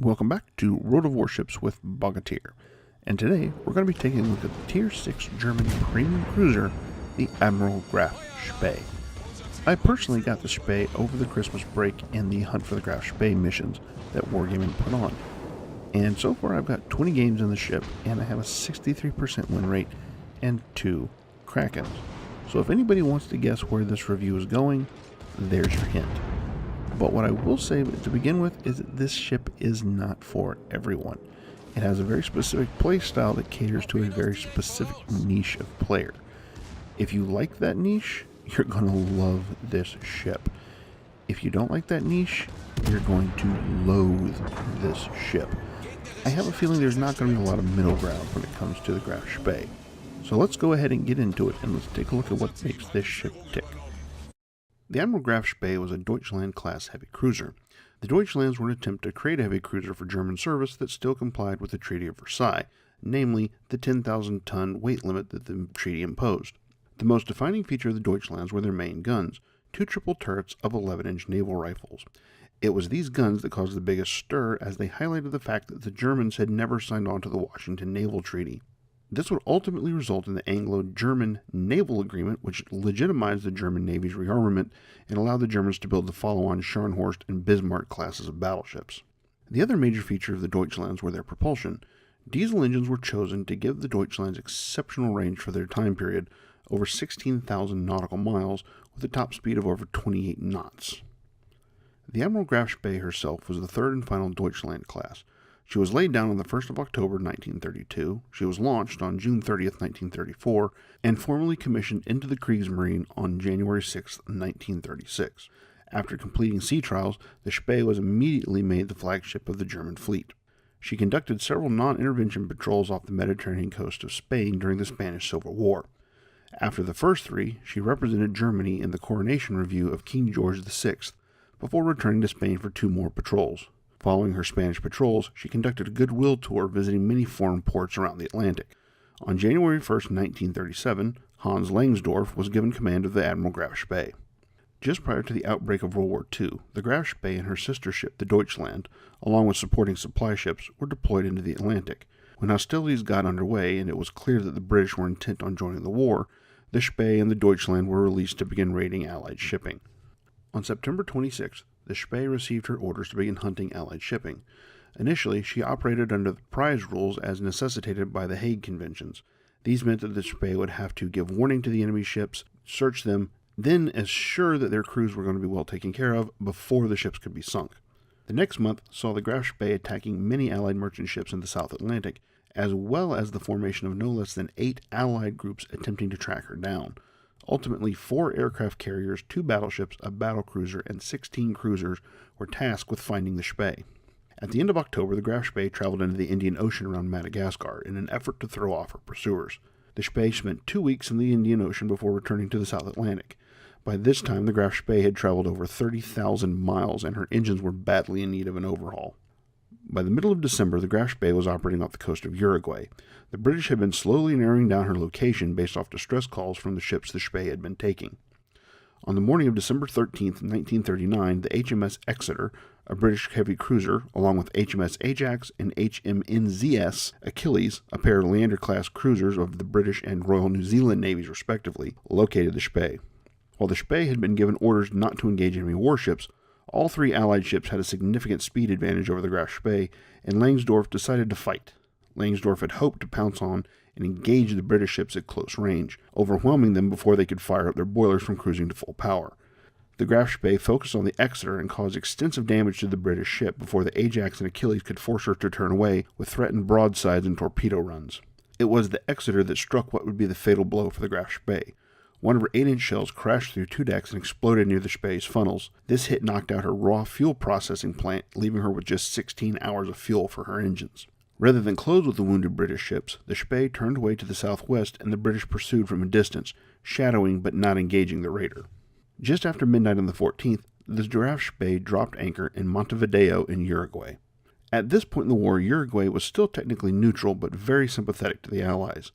Welcome back to World of Warships with Bogatyr, and today we're going to be taking a look at the Tier 6 German premium cruiser, the Admiral Graf Spee. I personally got the Spee over the Christmas break in the Hunt for the Graf Spee missions that Wargaming put on, and so far I've got 20 games in the ship, and I have a 63% win rate and 2 Krakens. So if anybody wants to guess where this review is going, there's your hint. But what I will say to begin with is that this ship is not for everyone. It has a very specific play style that caters to a very specific niche of player. If you like that niche, you're going to love this ship. If you don't like that niche, you're going to loathe this ship. I have a feeling there's not going to be a lot of middle ground when it comes to the Graf Spee. So let's go ahead and get into it, and let's take a look at what makes this ship tick. The Admiral Graf Spee was a Deutschland-class heavy cruiser. The Deutschlands were an attempt to create a heavy cruiser for German service that still complied with the Treaty of Versailles, namely the 10,000-ton weight limit that the treaty imposed. The most defining feature of the Deutschlands were their main guns, 2 triple turrets of 11-inch naval rifles. It was these guns that caused the biggest stir, as they highlighted the fact that the Germans had never signed on to the Washington Naval Treaty. This would ultimately result in the Anglo-German Naval Agreement, which legitimized the German Navy's rearmament and allowed the Germans to build the follow-on Scharnhorst and Bismarck classes of battleships. The other major feature of the Deutschlands were their propulsion. Diesel engines were chosen to give the Deutschlands exceptional range for their time period, over 16,000 nautical miles, with a top speed of over 28 knots. The Admiral Graf Spee herself was the third and final Deutschland class. She was laid down on the 1st of October 1932, she was launched on June 30th, 1934, and formally commissioned into the Kriegsmarine on January 6, 1936. After completing sea trials, the Spee was immediately made the flagship of the German fleet. She conducted several non-intervention patrols off the Mediterranean coast of Spain during the Spanish Civil War. After the first 3, she represented Germany in the coronation review of King George VI, before returning to Spain for 2 more patrols. Following her Spanish patrols, she conducted a goodwill tour visiting many foreign ports around the Atlantic. On January 1, 1937, Hans Langsdorff was given command of the Admiral Graf Spee. Just prior to the outbreak of World War II, the Graf Spee and her sister ship, the Deutschland, along with supporting supply ships, were deployed into the Atlantic. When hostilities got underway and it was clear that the British were intent on joining the war, the Spee and the Deutschland were released to begin raiding Allied shipping. On September 26th, the Spee received her orders to begin hunting Allied shipping. Initially, she operated under the prize rules as necessitated by the Hague Conventions. These meant that the Spee would have to give warning to the enemy ships, search them, then assure that their crews were going to be well taken care of before the ships could be sunk. The next month saw the Graf Spee attacking many Allied merchant ships in the South Atlantic, as well as the formation of no less than 8 Allied groups attempting to track her down. Ultimately, 4 aircraft carriers, 2 battleships, a battlecruiser, and 16 cruisers were tasked with finding the Spee. At the end of October, the Graf Spee traveled into the Indian Ocean around Madagascar in an effort to throw off her pursuers. The Spee spent 2 weeks in the Indian Ocean before returning to the South Atlantic. By this time, the Graf Spee had traveled over 30,000 miles, and her engines were badly in need of an overhaul. By the middle of December, the Graf Spee was operating off the coast of Uruguay. The British had been slowly narrowing down her location based off distress calls from the ships the Spee had been taking. On the morning of December 13, 1939, the HMS Exeter, a British heavy cruiser, along with HMS Ajax and HMNZS Achilles, a pair of Leander-class cruisers of the British and Royal New Zealand Navies respectively, located the Spee. While the Spee had been given orders not to engage enemy warships, all 3 Allied ships had a significant speed advantage over the Graf Spee, and Langsdorff decided to fight. Langsdorff had hoped to pounce on and engage the British ships at close range, overwhelming them before they could fire up their boilers from cruising to full power. The Graf Spee focused on the Exeter and caused extensive damage to the British ship before the Ajax and Achilles could force her to turn away with threatened broadsides and torpedo runs. It was the Exeter that struck what would be the fatal blow for the Graf Spee. One of her 8-inch shells crashed through 2 decks and exploded near the Spee's funnels. This hit knocked out her raw fuel processing plant, leaving her with just 16 hours of fuel for her engines. Rather than close with the wounded British ships, the Spee turned away to the southwest and the British pursued from a distance, shadowing but not engaging the raider. Just after midnight on the 14th, the Graf Spee dropped anchor in Montevideo in Uruguay. At this point in the war, Uruguay was still technically neutral but very sympathetic to the Allies.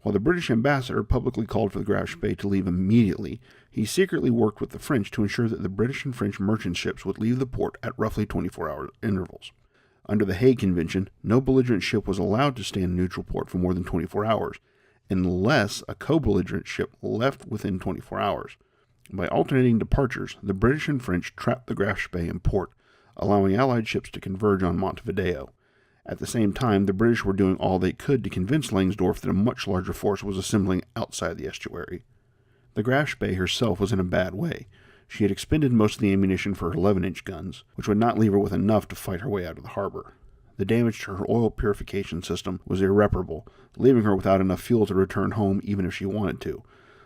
While the British ambassador publicly called for the Graf Spee to leave immediately, he secretly worked with the French to ensure that the British and French merchant ships would leave the port at roughly 24-hour intervals. Under the Hague Convention, no belligerent ship was allowed to stay in a neutral port for more than 24 hours, unless a co-belligerent ship left within 24 hours. By alternating departures, the British and French trapped the Graf Spee in port, allowing Allied ships to converge on Montevideo. At the same time, the British were doing all they could to convince Langsdorff that a much larger force was assembling outside the estuary. The Graf Spee herself was in a bad way. She had expended most of the ammunition for her 11-inch guns, which would not leave her with enough to fight her way out of the harbor. The damage to her oil purification system was irreparable, leaving her without enough fuel to return home even if she wanted to.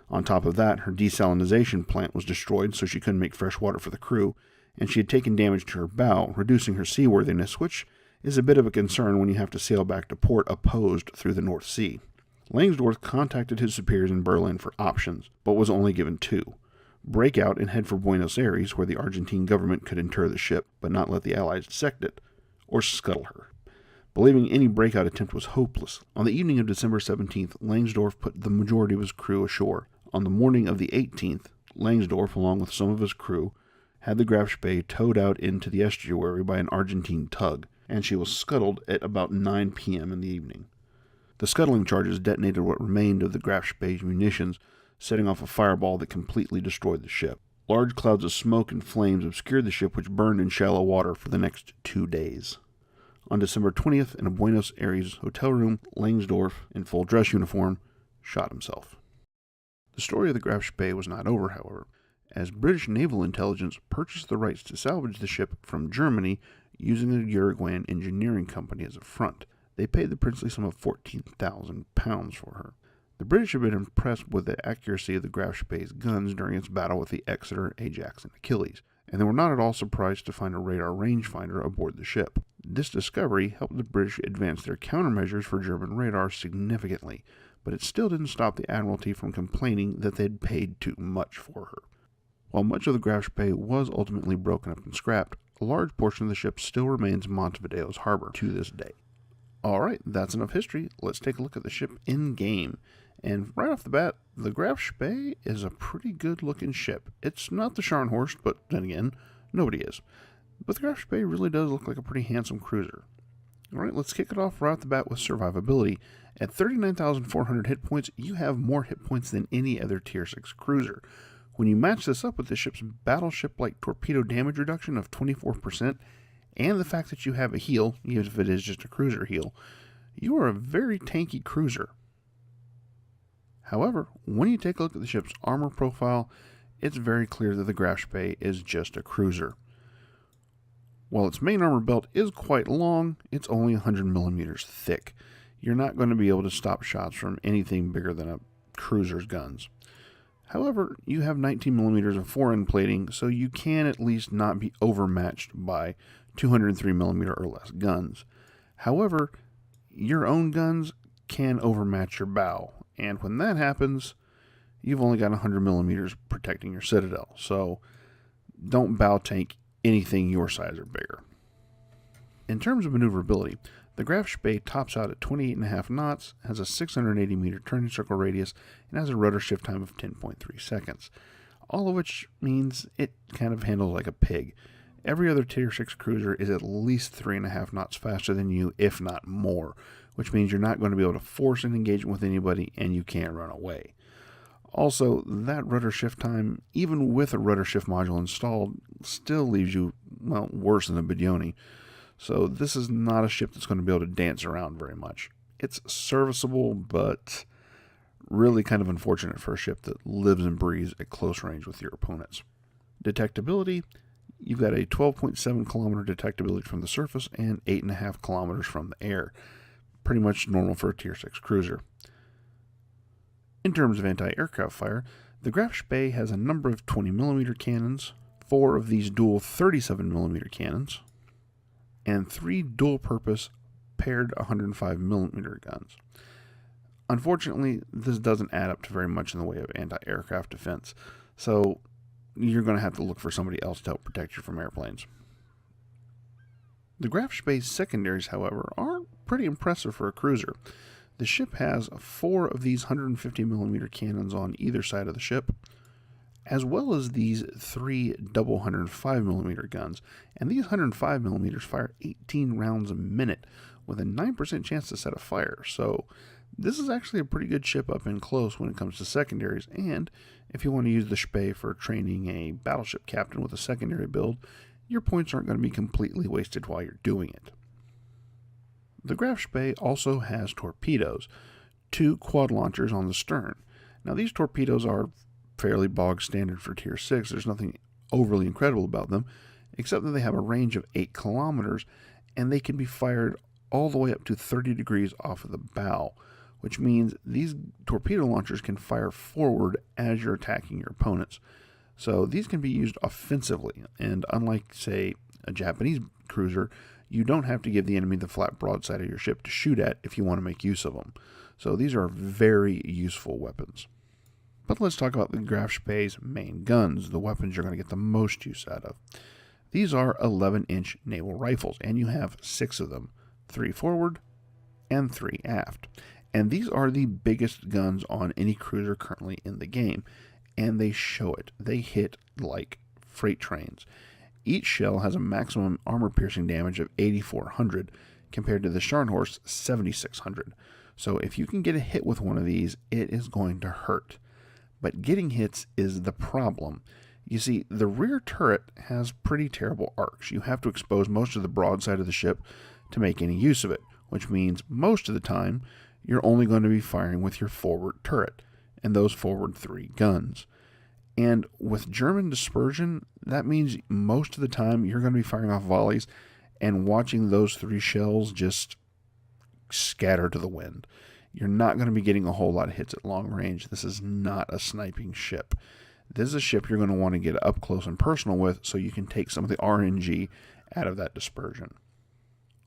On top of that, her desalinization plant was destroyed, so she couldn't make fresh water for the crew, and she had taken damage to her bow, reducing her seaworthiness, which is a bit of a concern when you have to sail back to port opposed through the North Sea. Langsdorff contacted his superiors in Berlin for options, but was only given two: break out and head for Buenos Aires, where the Argentine government could inter the ship but not let the Allies dissect it, or scuttle her. Believing any breakout attempt was hopeless, on the evening of December 17th, Langsdorff put the majority of his crew ashore. On the morning of the 18th, Langsdorff, along with some of his crew, had the Graf Spee towed out into the estuary by an Argentine tug, and she was scuttled at about 9 p.m. in the evening. The scuttling charges detonated what remained of the Graf Spee's munitions, setting off a fireball that completely destroyed the ship. Large clouds of smoke and flames obscured the ship, which burned in shallow water for the next 2 days. On December 20th, in a Buenos Aires hotel room, Langsdorff, in full dress uniform, shot himself. The story of the Graf Spee was not over, however, as British naval intelligence purchased the rights to salvage the ship from Germany using a Uruguayan engineering company as a front. They paid the princely sum of 14,000 pounds for her. The British had been impressed with the accuracy of the Graf Spee's guns during its battle with the Exeter, Ajax, and Achilles, and they were not at all surprised to find a radar rangefinder aboard the ship. This discovery helped the British advance their countermeasures for German radar significantly, but it still didn't stop the Admiralty from complaining that they'd paid too much for her. While much of the Graf Spee was ultimately broken up and scrapped, a large portion of the ship still remains in Montevideo's harbor to this day. Alright, that's enough history. Let's take a look at the ship in-game. And right off the bat, the Graf Spee is a pretty good-looking ship. It's not the Scharnhorst, but then again, nobody is. But the Graf Spee really does look like a pretty handsome cruiser. Alright, let's kick it off right off the bat with survivability. At 39,400 hit points, you have more hit points than any other Tier 6 cruiser. When you match this up with the ship's battleship-like torpedo damage reduction of 24%, and the fact that you have a heal, even if it is just a cruiser heal, you are a very tanky cruiser. However, when you take a look at the ship's armor profile, it's very clear that the Graf Spee is just a cruiser. While its main armor belt is quite long, it's only 100 millimeters thick. You're not going to be able to stop shots from anything bigger than a cruiser's guns. However, you have 19 millimeters of fore-end plating, so you can at least not be overmatched by 203 millimeter or less guns. However, your own guns can overmatch your bow, and when that happens, you've only got 100 millimeters protecting your citadel, so don't bow tank anything your size or bigger. In terms of maneuverability, the Graf Spee tops out at 28.5 knots, has a 680 meter turning circle radius, and has a rudder shift time of 10.3 seconds. All of which means it kind of handles like a pig. Every other Tier 6 cruiser is at least 3.5 knots faster than you, if not more, which means you're not going to be able to force an engagement with anybody, and you can't run away. Also, that rudder shift time, even with a rudder shift module installed, still leaves you, well, worse than a Bedioni. So this is not a ship that's going to be able to dance around very much. It's serviceable, but really kind of unfortunate for a ship that lives and breathes at close range with your opponents. Detectability, you've got a 12.7 kilometer detectability from the surface and 8.5 kilometers from the air. Pretty much normal for a Tier 6 cruiser. In terms of anti-aircraft fire, the Graf Spee has a number of 20mm cannons, 4 of these dual 37mm cannons, and 3 dual-purpose paired 105mm guns. Unfortunately, this doesn't add up to very much in the way of anti-aircraft defense, so you're going to have to look for somebody else to help protect you from airplanes. The Graf Spee's secondaries, however, are pretty impressive for a cruiser. The ship has 4 of these 150mm cannons on either side of the ship, as well as these 3 double 105mm guns. And these 105mm fire 18 rounds a minute with a 9% chance to set a fire. So this is actually a pretty good ship up in close when it comes to secondaries. And if you want to use the Spee for training a battleship captain with a secondary build, your points aren't going to be completely wasted while you're doing it. The Graf Spee also has torpedoes, 2 quad launchers on the stern. Now these torpedoes are fairly bog standard for Tier 6. There's nothing overly incredible about them, except that they have a range of 8 kilometers, and they can be fired all the way up to 30 degrees off of the bow, which means these torpedo launchers can fire forward as you're attacking your opponents. So these can be used offensively, and unlike, say, a Japanese cruiser, you don't have to give the enemy the flat broadside of your ship to shoot at if you want to make use of them. So these are very useful weapons. But let's talk about the Graf Spee's main guns, the weapons you're going to get the most use out of. These are 11-inch naval rifles, and you have 6 of them, 3 forward and 3 aft. And these are the biggest guns on any cruiser currently in the game, and they show it. They hit like freight trains. Each shell has a maximum armor-piercing damage of 8,400 compared to the Scharnhorst's 7,600. So if you can get a hit with one of these, it is going to hurt. But getting hits is the problem. You see, the rear turret has pretty terrible arcs. You have to expose most of the broadside of the ship to make any use of it, which means most of the time you're only going to be firing with your forward turret and those forward 3 guns. And with German dispersion, that means most of the time you're going to be firing off volleys and watching those 3 shells just scatter to the wind. You're not going to be getting a whole lot of hits at long range. This is not a sniping ship. This is a ship you're going to want to get up close and personal with so you can take some of the RNG out of that dispersion.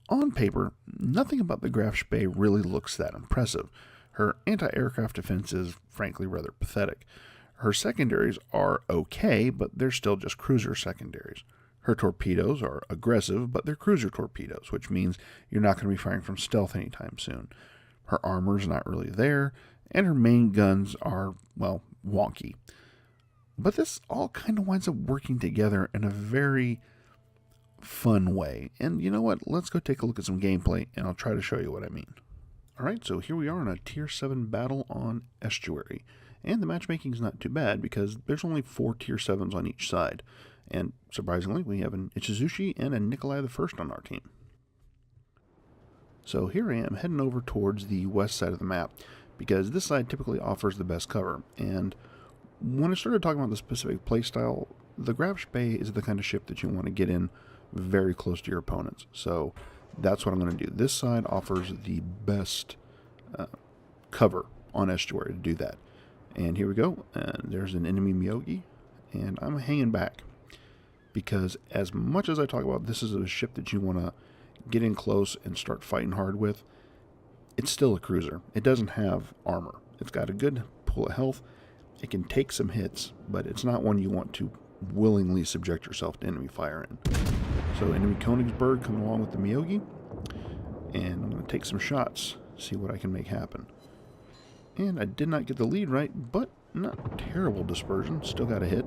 On paper, nothing about the Graf Spee really looks that impressive. Her anti-aircraft defense is frankly rather pathetic. Her secondaries are okay, but they're still just cruiser secondaries. Her torpedoes are aggressive, but they're cruiser torpedoes, which means you're not going to be firing from stealth anytime soon. Her armor's not really there, and her main guns are, well, wonky. But this all kind of winds up working together in a very fun way. And you know what? Let's go take a look at some gameplay, and I'll try to show you what I mean. Alright, so here we are in a Tier 7 battle on Estuary. And the matchmaking's not too bad, because there's only 4 Tier 7s on each side. And surprisingly, we have an Ichizushi and a Nikolai I on our team. So here I am heading over towards the west side of the map, because this side typically offers the best cover. And when I started talking about the specific playstyle, the Graf Spee is the kind of ship that you want to get in very close to your opponents. So that's what I'm going to do. This side offers the best cover on Estuary to do that. And here we go. And there's an enemy Myogi, and I'm hanging back. Because as much as I talk about this is a ship that you want to get in close and start fighting hard with, it's still a cruiser. It doesn't have armor. It's got a good pool of health. It can take some hits, but it's not one you want to willingly subject yourself to enemy fire in. So enemy Königsberg coming along with the Myogi, and I'm going to take some shots, see what I can make happen. And I did not get the lead right, but not terrible dispersion. Still got a hit.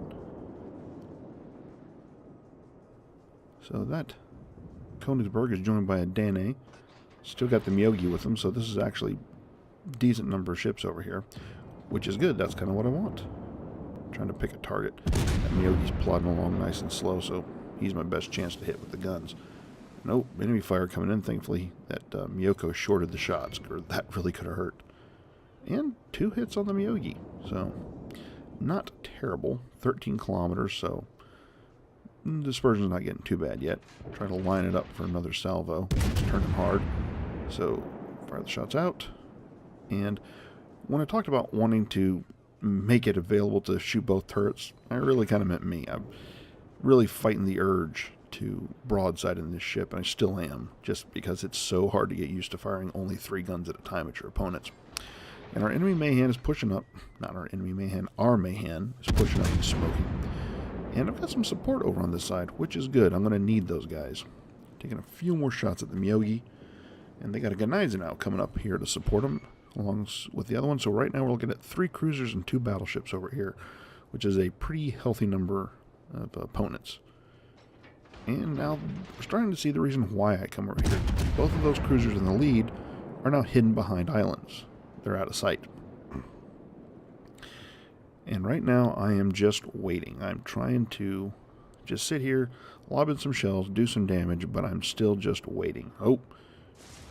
So that Königsberg is joined by a Dane. Still got the Myogi with them, so this is actually a decent number of ships over here, which is good. That's kind of what I want. I'm trying to pick a target. That Myogi's plodding along nice and slow, so he's my best chance to hit with the guns. Nope, enemy fire coming in. Thankfully, that Miyoko shorted the shots, or that really could have hurt. And 2 hits on the Myogi, so not terrible. 13 kilometers, so dispersion's not getting too bad yet. Try to line it up for another salvo. It's turning hard, so fire the shots out. And when I talked about wanting to make it available to shoot both turrets, I really kind of meant me. I'm really fighting the urge to broadside in this ship, and I still am, just because it's so hard to get used to firing only 3 guns at a time at your opponents. And our enemy Mayhan is pushing up. Not our enemy Mayhan, our Mayhan is pushing up and smoking. And I've got some support over on this side, which is good. I'm going to need those guys. Taking a few more shots at the Myogi. And they got a Gneisenau now coming up here to support them, along with the other one. So right now we're looking at 3 cruisers and 2 battleships over here, which is a pretty healthy number of opponents. And now we're starting to see the reason why I come over here. Both of those cruisers in the lead are now hidden behind islands. They're out of sight. And right now I am just waiting. I'm trying to just sit here, lob in some shells, do some damage, but I'm still just waiting. Oh,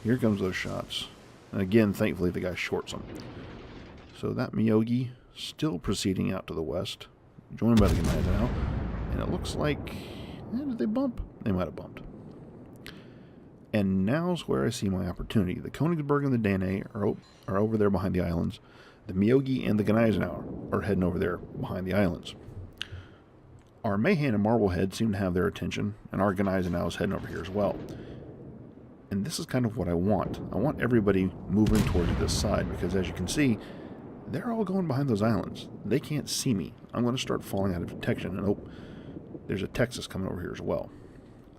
here comes those shots. And again, thankfully the guy shorts them. So that Miyogi still proceeding out to the west, joined by the Ghanaians now. And it looks like, did they bump? They might have bumped. And now's where I see my opportunity. The Königsberg and the Danae are over there behind the islands. The Miyogi and the Ghanaians now are heading over there behind the islands. Our Mahan and Marblehead seem to have their attention, and our Ghanaians now is heading over here as well. And this is kind of what I want. I want everybody moving towards this side, because as you can see, they're all going behind those islands. They can't see me. I'm going to start falling out of detection, and oh, there's a Texas coming over here as well.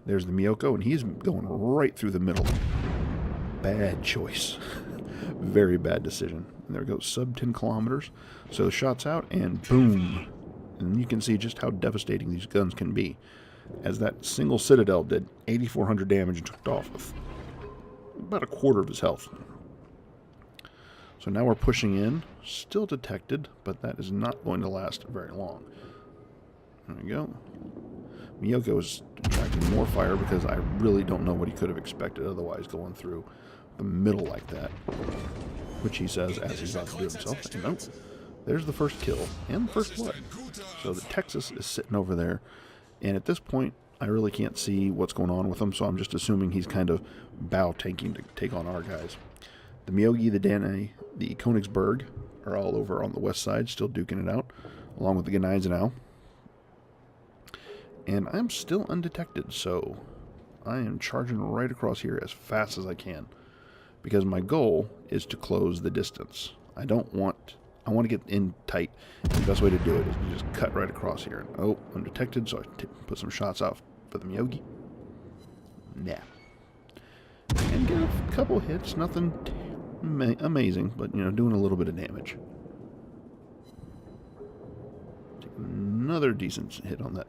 There's the Miyoko, and he's going right through the middle. Bad choice. Very bad decision. And there it goes, sub 10 kilometers. So the shot's out, and boom. And you can see just how devastating these guns can be. As that single Citadel did 8,400 damage and took off with about a quarter of his health. So now we're pushing in. Still detected, but that is not going to last very long. There we go. Miyoko is attracting more fire because I really don't know what he could have expected otherwise going through the middle like that. Which he says as he's about to do himself. And no, there's the first kill and the first blood. So the Texas is sitting over there. And at this point, I really can't see what's going on with him, so I'm just assuming he's kind of bow tanking to take on our guys. The Miyogi, the Danae, the Königsberg are all over on the west side, still duking it out, along with the Ghanaians now. And I'm still undetected, so I am charging right across here as fast as I can. Because my goal is to close the distance. I want to get in tight. And the best way to do it is to just cut right across here. And, oh, I'm detected, so I put some shots out for the Miyogi. Nah. And get a couple hits, nothing amazing, but, you know, doing a little bit of damage. Take another decent hit on that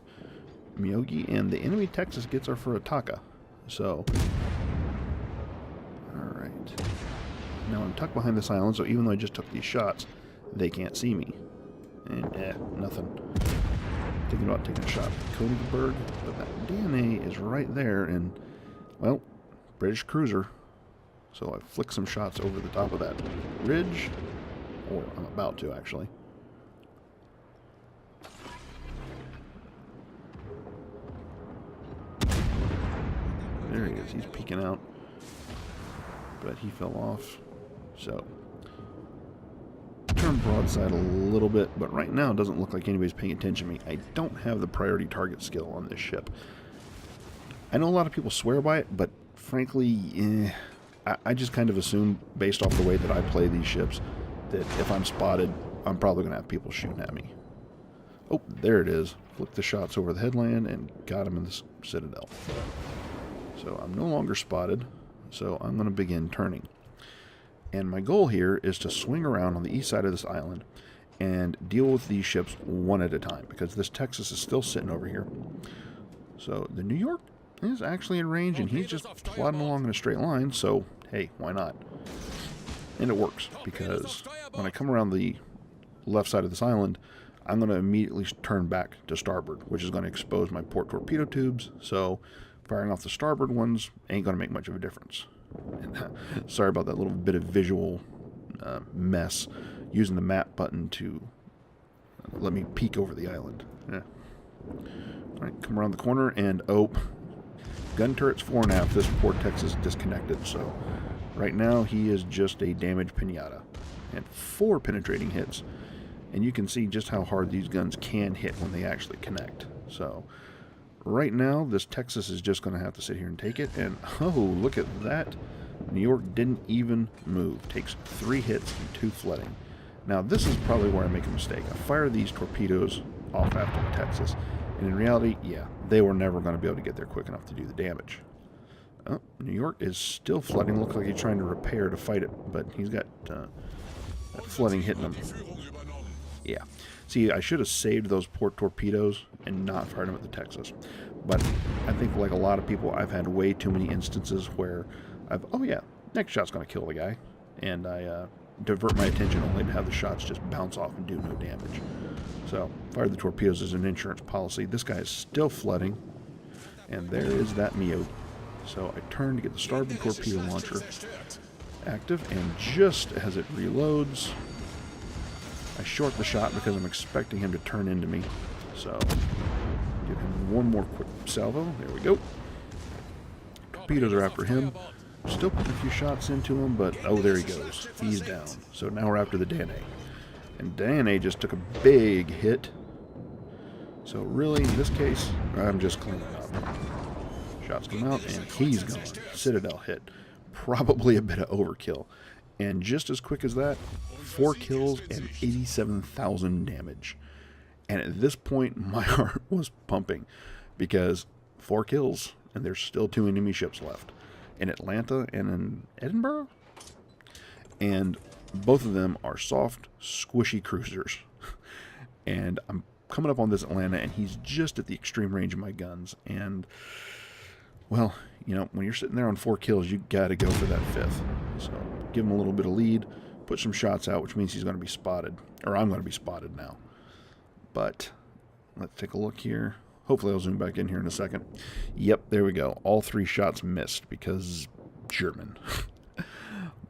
Miyogi, and the enemy Texas gets our Furataka. So, alright. Now I'm tucked behind this island, so even though I just took these shots, they can't see me. And, nothing. Thinking about taking a shot at Königsberg, but that DNA is right there, and, well, British cruiser. So I flick some shots over the top of that ridge, or I'm about to, actually. There he is. He's peeking out. But he fell off. So, turn broadside a little bit, but right now it doesn't look like anybody's paying attention to me. I don't have the priority target skill on this ship. I know a lot of people swear by it, but frankly, I just kind of assume, based off the way that I play these ships, that if I'm spotted, I'm probably going to have people shooting at me. Oh, there it is. Flick the shots over the headland and got him in the Citadel. So I'm no longer spotted, so I'm going to begin turning. And my goal here is to swing around on the east side of this island and deal with these ships one at a time, because this Texas is still sitting over here. So the New York is actually in range, and he's just plodding along in a straight line, so hey, why not? And it works, because when I come around the left side of this island, I'm going to immediately turn back to starboard, which is going to expose my port torpedo tubes, so firing off the starboard ones ain't going to make much of a difference. And sorry about that little bit of visual mess, using the map button to let me peek over the island. Yeah. Alright, come around the corner, and oh, gun turret's 4.5. This poor Texas is disconnected, so right now he is just a damaged pinata. And 4 penetrating hits. And you can see just how hard these guns can hit when they actually connect. So right now, this Texas is just going to have to sit here and take it. And, oh, look at that. New York didn't even move. Takes 3 hits and 2 flooding. Now, this is probably where I make a mistake. I fire these torpedoes off after the Texas. And in reality, yeah, they were never going to be able to get there quick enough to do the damage. Oh, New York is still flooding. Looks like he's trying to repair to fight it. But he's got that flooding hitting him. Yeah. See, I should have saved those port torpedoes and not fired them at the Texas. But I think, like a lot of people, I've had way too many instances where oh yeah, next shot's going to kill the guy. And I divert my attention only to have the shots just bounce off and do no damage. So, fire the torpedoes as an insurance policy. This guy is still flooding. And there is that Mio. So I turn to get the starboard torpedo launcher active, and just as it reloads, I short the shot because I'm expecting him to turn into me. So, give him one more quick salvo. There we go. Torpedoes are after him. Still putting a few shots into him, but oh, there he goes. He's down. So now we're after the Danae. And Danae just took a big hit. So really, in this case, I'm just cleaning up. Shots come out, and he's gone. Citadel hit. Probably a bit of overkill. And just as quick as that, 4 kills and 87,000 damage. And at this point, my heart was pumping. Because 4 kills, and there's still 2 enemy ships left. In Atlanta and in Edinburgh. And both of them are soft, squishy cruisers. And I'm coming up on this Atlanta, and he's just at the extreme range of my guns. And, well, you know, when you're sitting there on 4 kills, you got to go for that 5th. So give him a little bit of lead, put some shots out, which means he's going to be spotted. Or I'm going to be spotted now. But let's take a look here. Hopefully I'll zoom back in here in a second. Yep, there we go. All 3 shots missed because German.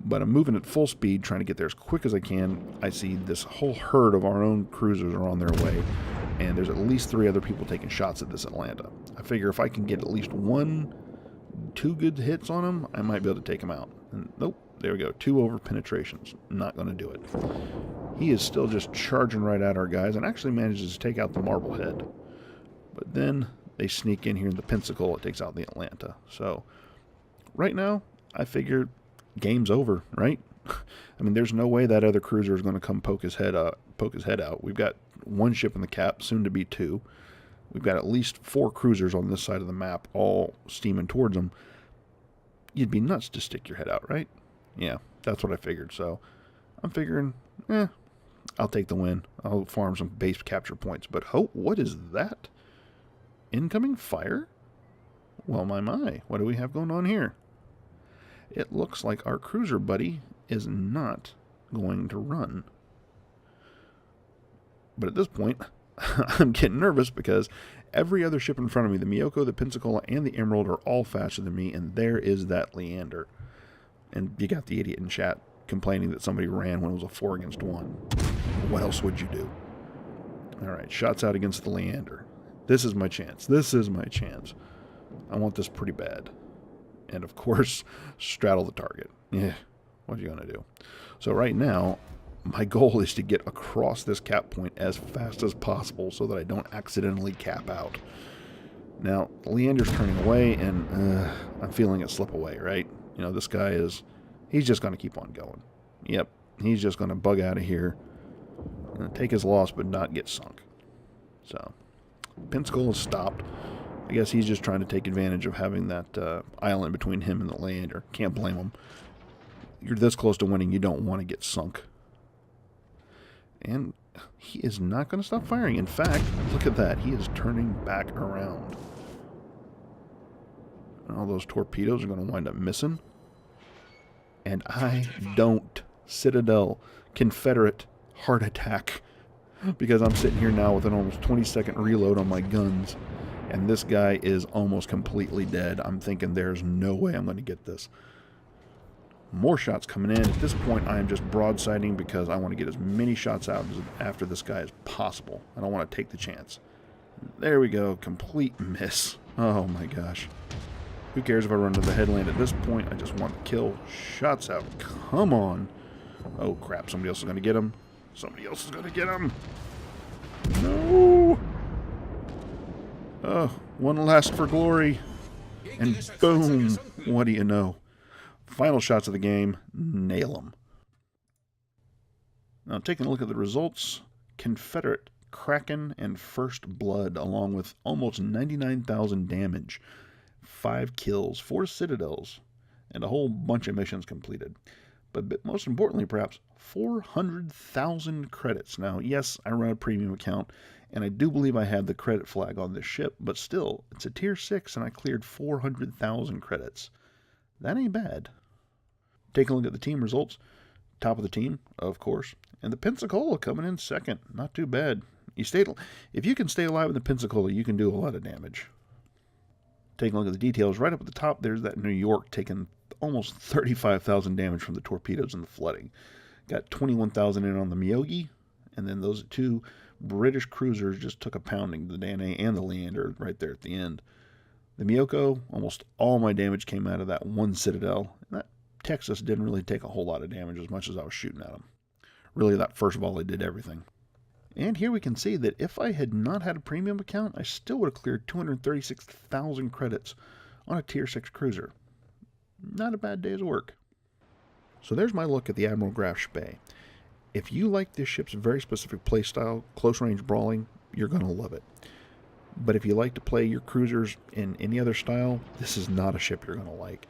But I'm moving at full speed, trying to get there as quick as I can. I see this whole herd of our own cruisers are on their way. And there's at least 3 other people taking shots at this Atlanta. I figure if I can get at least 2 good hits on him, I might be able to take him out. And nope, there we go. 2 over penetrations. Not going to do it. He is still just charging right at our guys and actually manages to take out the Marblehead. But then they sneak in here in the Pensacola. It takes out the Atlanta. So right now, I figure game's over, right? I mean, there's no way that other cruiser is going to come poke his head out. We've got 1 ship in the cap, soon to be 2. We've got at least 4 cruisers on this side of the map, all steaming towards them. You'd be nuts to stick your head out, right? Yeah, that's what I figured. So I'm figuring, I'll take the win. I'll farm some base capture points. But what is that? Incoming fire? Well, my. What do we have going on here? It looks like our cruiser buddy is not going to run. But at this point, I'm getting nervous because every other ship in front of me, the Miyoko, the Pensacola, and the Emerald, are all faster than me, and there is that Leander. And you got the idiot in chat complaining that somebody ran when it was a 4 against 1. What else would you do? Alright, shots out against the Leander. This is my chance. This is my chance. I want this pretty bad. And of course, straddle the target. Yeah, what are you going to do? So right now, my goal is to get across this cap point as fast as possible so that I don't accidentally cap out. Now, Leander's turning away, and I'm feeling it slip away, right? You know, this guy he's just going to keep on going. Yep, he's just going to bug out of here, take his loss, but not get sunk. So, Pensacola is stopped. I guess he's just trying to take advantage of having that island between him and the Leander. Can't blame him. You're this close to winning, you don't want to get sunk. And he is not going to stop firing. In fact, look at that. He is turning back around. And all those torpedoes are going to wind up missing. And I don't. Citadel, Confederate, heart attack. Because I'm sitting here now with an almost 20-second reload on my guns. And this guy is almost completely dead. I'm thinking there's no way I'm going to get this. More shots coming in. At this point, I am just broadsiding because I want to get as many shots out after this guy as possible. I don't want to take the chance. There we go. Complete miss. Oh my gosh. Who cares if I run to the headland at this point? I just want to kill. Shots out. Come on. Oh crap. Somebody else is going to get him. Somebody else is going to get him. No. Oh, one last for glory. And boom. What do you know? Final shots of the game, nail them. Now, taking a look at the results, Confederate, Kraken, and First Blood, along with almost 99,000 damage, 5 kills, 4 citadels, and a whole bunch of missions completed. but most importantly, perhaps 400,000 credits. Now, yes, I run a premium account, and I do believe I had the credit flag on this ship, but still, it's a tier 6, and I cleared 400,000 credits. That ain't bad. Take a look at the team results. Top of the team, of course, and the Pensacola coming in second. Not too bad. If you can stay alive in the Pensacola, you can do a lot of damage. Taking a look at the details, right up at the top, there's that New York taking almost 35,000 damage from the torpedoes and the flooding. Got 21,000 in on the Miyogi, and then those two British cruisers just took a pounding, the Danae and the Leander, right there at the end. The Miyoko, almost all my damage came out of that one Citadel, and that Texas didn't really take a whole lot of damage as much as I was shooting at them. Really, that first volley did everything. And here we can see that if I had not had a premium account, I still would have cleared 236,000 credits on a tier 6 cruiser. Not a bad day's work. So there's my look at the Admiral Graf Spee. If you like this ship's very specific playstyle, close range brawling, you're going to love it. But if you like to play your cruisers in any other style, this is not a ship you're going to like.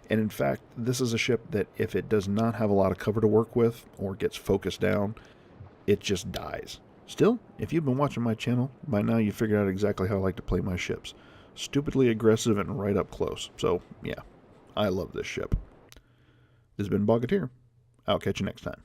And in fact, this is a ship that if it does not have a lot of cover to work with or gets focused down, it just dies. Still, if you've been watching my channel, by now you figured out exactly how I like to play my ships. Stupidly aggressive and right up close. So, yeah, I love this ship. This has been Bogatir. I'll catch you next time.